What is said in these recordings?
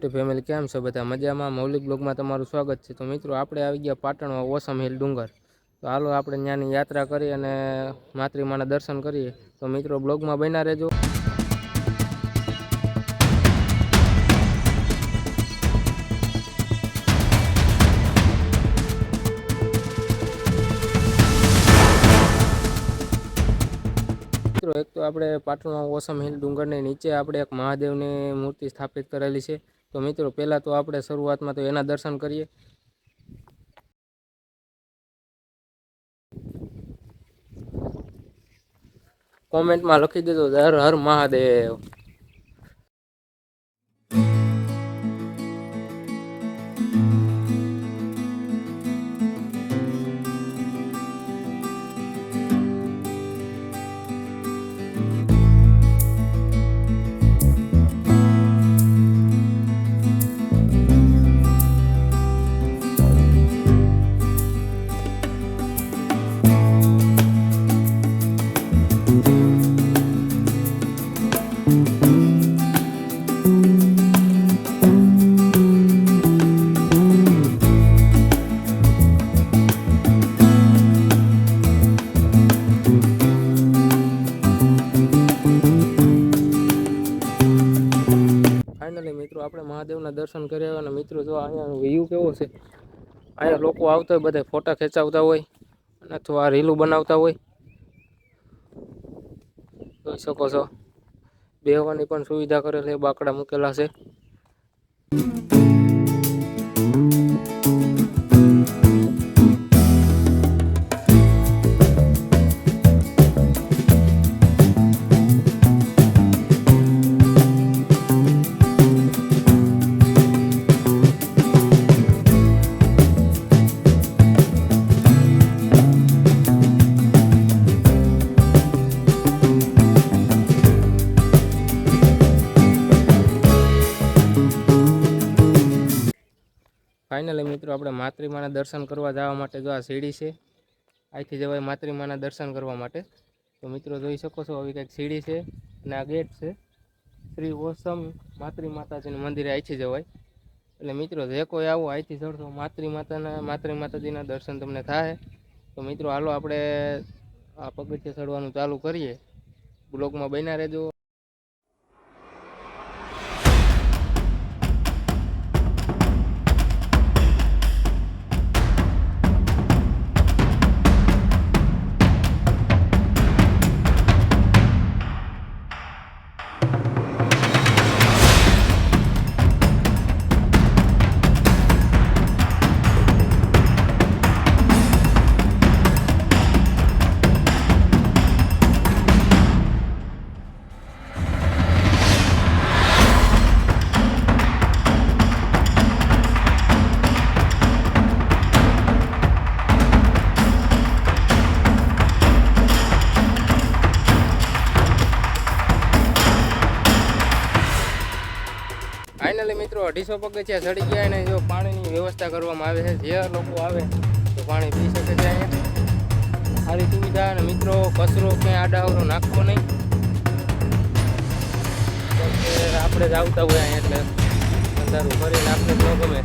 નમસ્તે ફેમિલી, કેમ છો બધા? મજામાં? મૌલિક બ્લોગમાં તમારું સ્વાગત છે। તો મિત્રો આપણે આવી ગયા પાટણમાં ઓસમ હિલ ડુંગર। તો હાલો આપણે ત્યાંની યાત્રા કરી અને માતૃમાના દર્શન કરીએ। તો મિત્રો બ્લોગમાં બન્યા રહેજો। મિત્રો એક તો આપણે પાટણમાં ઓસમ હિલ ડુંગરની નીચે આપણે એક મહાદેવની મૂર્તિ સ્થાપિત કરેલી છે। તો મિત્રો પહેલાં તો આપણે શરૂઆતમાં તો એના દર્શન કરીએ। કોમેન્ટમાં લખી દેજો હર હર મહાદેવ। ફાઇનલી મિત્રો આપણે મહાદેવના દર્શન કર્યા અને મિત્રો જો અહીંયાનો વ્યૂ કેવો છે। અહીંયા લોકો આવતા હોય, બધા ફોટા ખેંચાવતા હોય અથવા રીલું બનાવતા હોય। જોઈ શકો છો બેહવાની પણ સુવિધા કરેલી છે, બાકડા મૂકેલા છે। ફાઇનલી મિત્રો આપણે માતૃમાના દર્શન કરવા જવા માટે જો આ સીડી છે, અહીંથી જવાય માતૃમાના દર્શન કરવા માટે। તો મિત્રો જોઈ શકો છો આવી કંઈક સીડી છે અને આ ગેટ છે। શ્રી ઓસમ માતૃમાતાજીનું મંદિરે અહીંથી જવાય। એટલે મિત્રો જે કોઈ આવો અહીંથી ચડતો માતૃમાતાજીના દર્શન તમને થાય। તો મિત્રો હાલો આપણે આ પગથિયે ચડવાનું ચાલુ કરીએ। બ્લોગમાં બન્યા રહેજો। ફાઇનલી મિત્રો 250 પગથિયા ચડી ગયા અને જો પાણીની વ્યવસ્થા કરવામાં આવે છે। જે લોકો આવે તો પાણી પી શકે છે। અહીંયા સારી સુવિધા। અને મિત્રો કચરો ક્યાંય આડાઅવળો નાખવો નહીં, કેમકે આપણે જ આવતા હોય અહીંયા એટલે અંધારું ફરીને આપણે ન ગમે।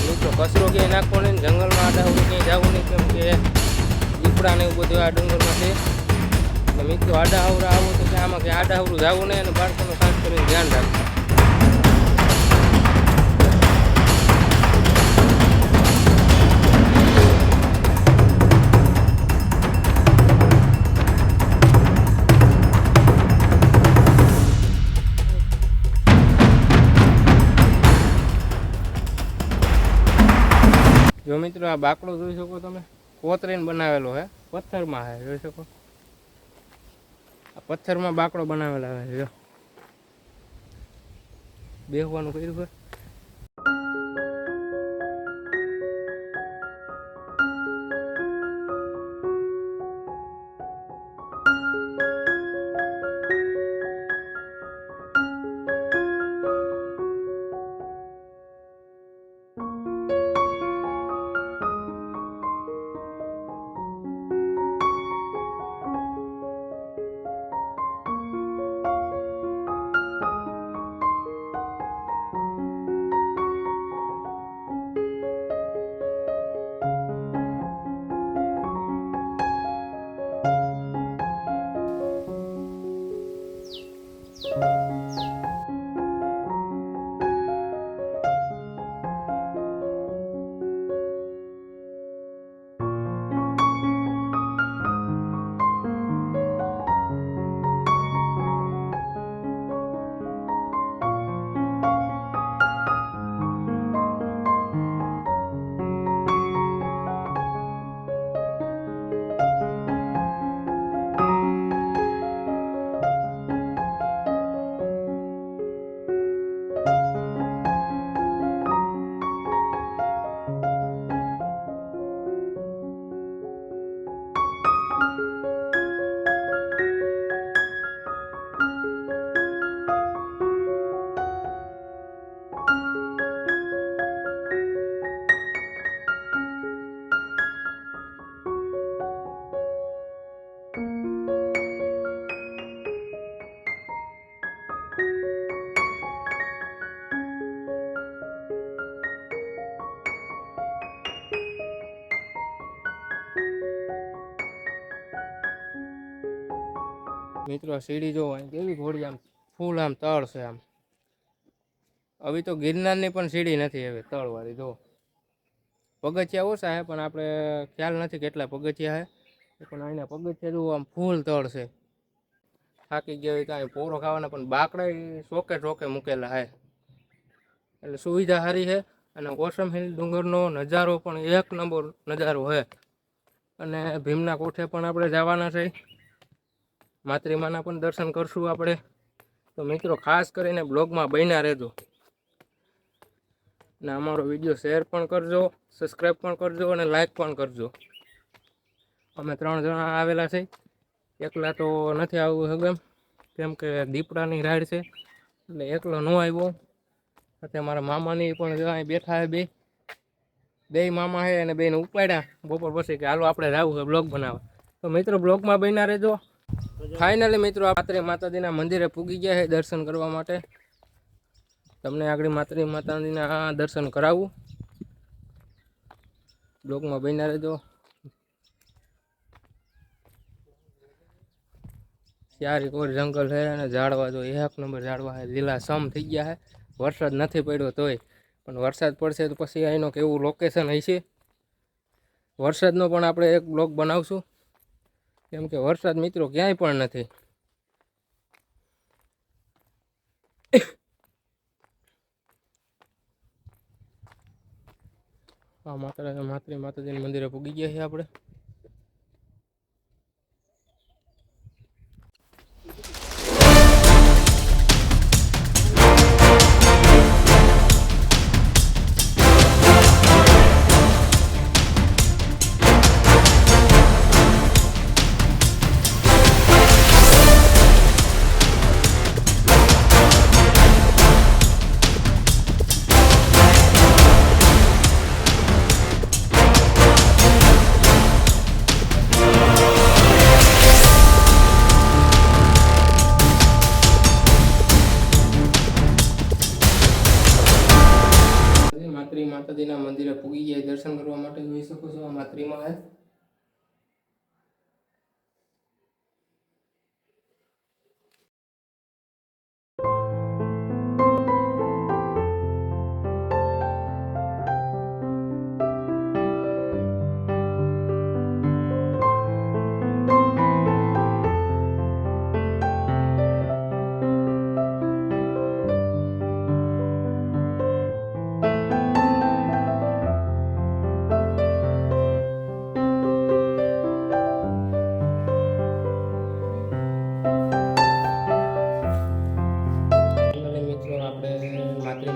મિત્રો કચરો ક્યાંય નાખવો નહીં, જંગલમાં આડાઅવળું ક્યાંય જવું નહીં, કેમ કે દીપડા ને એવું બધું આ ડુંગરમાં છે। એટલે મિત્રો આડાઅવળા આવો તો કે આમાં ક્યાંય આડાઅવળું જવું નહીં અને બાળકોનું ખાસ કરીને ધ્યાન રાખવું। જો મિત્રો આ બાકડો જોઈ શકો તમે, કોતરીને બનાવેલો હે, પથ્થરમાં હે, જોઈ શકો આ પથ્થરમાં બાકડો બનાવેલા હે। જો બેહવાનું કર્યું છે। મિત્રો સીડી જોવો અહીં કેવી ઘોડી આમ ફૂલ આમ તળ છે આમ. હવે તો ગિરનારની પણ સીડી નથી હવે તળવાળી જો. પગથિયા ઓછા છે પણ આપણે ખ્યાલ નથી કેટલા પગથિયા છે પણ અહીંના પગથિયા જો આમ ફૂલ તળ છે. થાકી ગયા હોય કાંઈ પોરો ખાવાના પણ બાકડા ચોકે મૂકેલા હે એટલે સુવિધા સારી છે. અને ઓસમ હિલ ડુંગરનો નજારો પણ એક નંબર નજારો છે. અને ભીમના કોઠે પણ આપણે જવાના છે. માતૃમાના પણ દર્શન કરશું આપણે. તો મિત્રો ખાસ કરીને બ્લોગમાં બન્યા રહેજો. અને અમારો વિડીયો શેર પણ કરજો, સબસ્ક્રાઈબ પણ કરજો અને લાઈક પણ કરજો. અમે 3 જણા આવેલા છે. એકલા તો નથી આવવું હગમ કેમ કે દીપડાની રાઈડ છે એટલે એકલો ન આવ્યો. અત્યારે મારા મામાની પણ અહીં બેઠા છે બે મામા છે અને બેને ઉપાડ્યા બપોર પછી કે હાલો આપણે જવું છે બ્લોગ બનાવવા. તો મિત્રો બ્લોગમાં બન્યા રહેજો. ફાઇનલી મિત્રો આપણે માતાજીના મંદિરે પૂગી ગયા છે દર્શન કરવા માટે. તમને આગળ માતાજીના દર્શન કરાવું. બ્લોગમાં બન્યા રહેજો. ચારે કોર જંગલ છે અને ઝાડવા જો એક નંબર ઝાડવા છે, લીલા સમ થઈ ગયા છે. વરસાદ નથી પડ્યો તોય પણ વરસાદ પડશે તો પછી અહીંનો કેવું લોકેશન હશે. વરસાદનો પણ આપણે એક બ્લોગ બનાવશું કેમ કે વરસાદ મિત્રો ક્યાંય પણ નથી. આ માતાજીના મંદિરે પૂગી ગયા છે આપણે. માતાજીના મંદિરે પૂગી ગયા દર્શન કરવા માટે. જોઈ શકો છો આ માતૃમાં હે.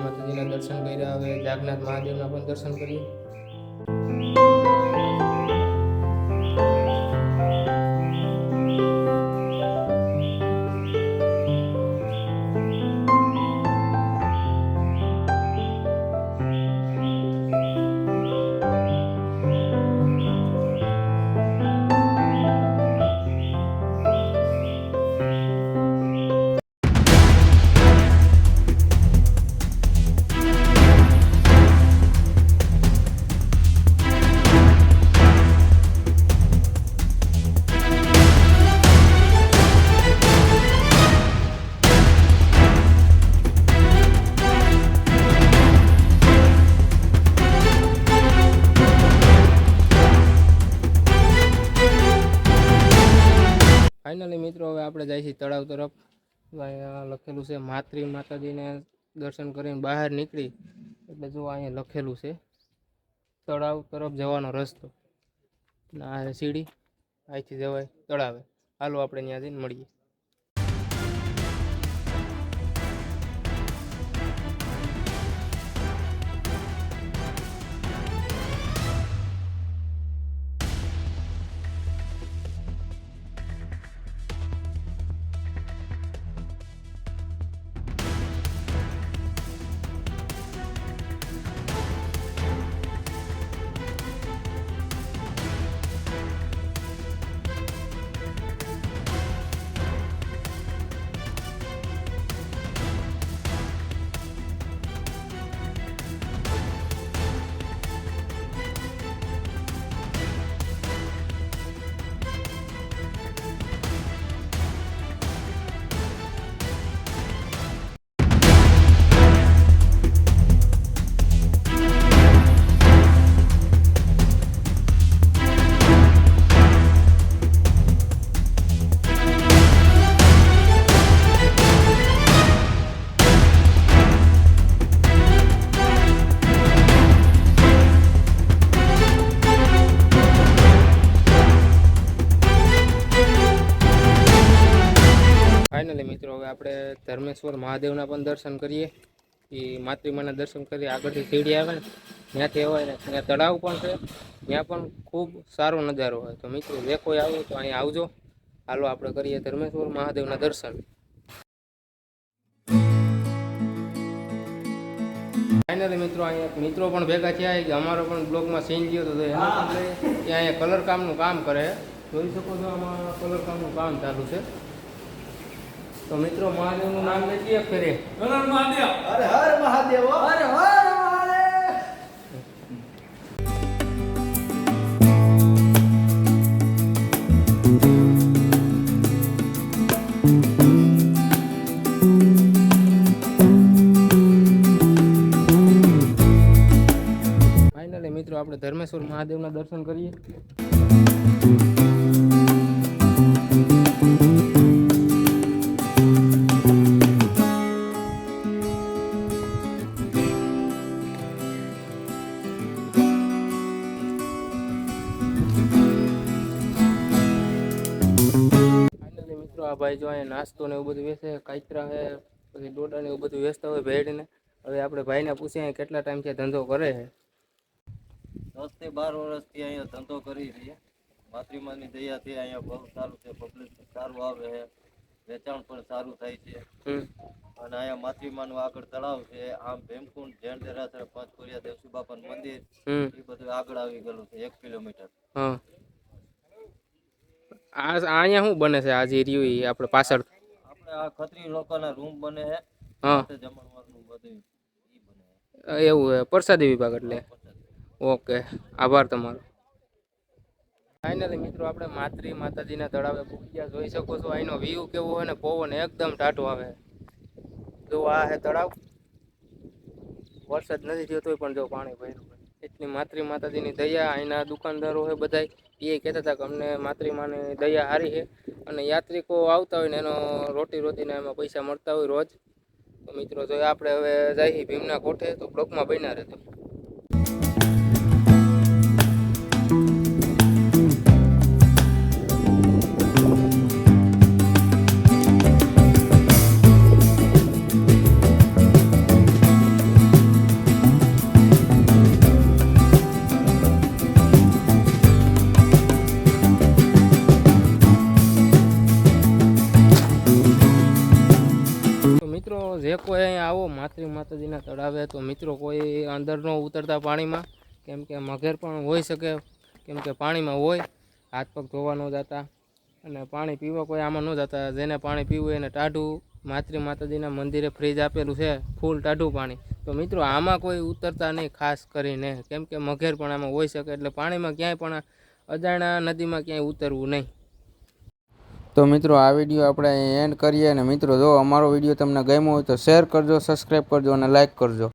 માતાજીના દર્શન કર્યા. હવે જાગનાથ મહાદેવના પણ દર્શન કર્યું. ફાઇનલી મિત્રો હવે આપણે જાય છીએ તળાવ તરફ. અહીંયા લખેલું છે માતાજીને દર્શન કરીને બહાર નીકળી એટલે જો અહીંયા લખેલું છે તળાવ તરફ જવાનો રસ્તો. આ સીડી અહીંથી જવાય તળાવે. હાલો આપણે ત્યાં જઈને મળીએ. આપણે ધર્મેશ્વર મહાદેવના પણ દર્શન કરીએ. એ માતૃમાના દર્શન કરીએ. આગળથી સીડી આવે ને ત્યાંથી અવાય ને ત્યાં તળાવ પણ છે. ત્યાં પણ ખૂબ સારો નજારો હોય. તો મિત્રો જે કોઈ આવો તો અહીંયા આવજો. હાલો આપણે કરીએ ધર્મેશ્વર મહાદેવના દર્શન. ફાઇનલી મિત્રો અહીંયા મિત્રો પણ ભેગા થયા કે અમારો પણ બ્લોગમાં સીન ગયો તો એનો પણ લઈએ કે અહીંયા કલર કામનું કામ કરે. જોઈ શકો છો આમાં કલર કામનું કામ ચાલુ છે. તો મિત્રો મહાદેવનું નામ લઈએ ફેરે. હર મહાદેવ, હર હર મહાદેવ, હર હર મહાદેવ. ફાઇનલી મિત્રો આપણે ધર્મેશ્વર મહાદેવના દર્શન કરીએ. આ ભાઈ જો અહીંયા નાસ્તો ને એવું બધું વેચે, કાચરા છે, પછી ડોડા ને એવું બધું વેચતા હોય ભેળને. હવે આપણે ભાઈને પૂછીએ કેટલા ટાઈમથી ધંધો કરે છે. 10 થી 12 વર્ષથી અહીંયા ધંધો કરી છીએ. માતૃમાની દયાથી અહીંયા બહુ સારું છે, પબ્લિક સારું આવે છે, વેચાણ પણ સારું થાય છે. અને અહીંયા માતૃમાનું આગળ તળાવ છે, આમ ભીમકુંડ, જૈન દેરાસર, પાંચકોરિયા દેવસી બાપાનું મંદિર, એ બધું આગળ આવી ગયેલું છે 1 કિલોમીટર. અહીંયા શું બને છે આજે રહ્યું આપણે પાછળ? આપણે આ ખત્રી લોકોના રૂમ બને છે, જમણવારનું બધું ઈ બને છે. એવું છે પ્રસાદી વિભાગ એટલે. ઓકે, આભાર તમારો. ફાઇનલી મિત્રો આપણે માતાજીના તળાવે પહોંચી ગયા. જોઈ શકો છો અહીંનો વ્યૂ કેવો હોય ને, પવન એકદમ ટાઢો આવે. જો આ છે તળાવ, વરસાદ નથી થયો તોય પણ જો પાણી ભર્યું. એટલી માતાજીની દયા. અહીંના દુકાનદારો છે બધા એ કહેતા હતા કે અમને માની દયા સારી છે અને યાત્રિકો આવતા હોય ને એનો રોટીને એમાં પૈસા મળતા હોય રોજ. તો મિત્રો જો આપણે હવે જઈએ ભીમના કોઠે, તો બ્લોકમાં બન્યા રહેતો. જે કોઈ અહીંયા આવો માતાજીના તળાવે તો મિત્રો કોઈ અંદર ન ઉતરતા પાણીમાં, કેમ કે મગર પણ હોઈ શકે, કેમ કે પાણીમાં હોય. હાથ પગ ધોવા ન જતા અને પાણી પીવા કોઈ આમાં ન જતા. જેને પાણી પીવું એને ટાઢું માતાજીના મંદિરે ફ્રીજ આપેલું છે, ફૂલ ટાઢું પાણી. તો મિત્રો આમાં કોઈ ઉતરતા નહીં ખાસ કરીને, કેમ કે મગર પણ આમાં હોઈ શકે. એટલે પાણીમાં ક્યાંય પણ અજાણ્યા નદીમાં ક્યાંય ઉતરવું નહીં. તો મિત્રો આ વિડીયો આપણે એન્ડ કરીએ. અને મિત્રો જો અમારો વિડીયો તમને ગમ્યો હોય તો શેર કરજો, સબસ્ક્રાઈબ કરજો અને લાઈક કરજો.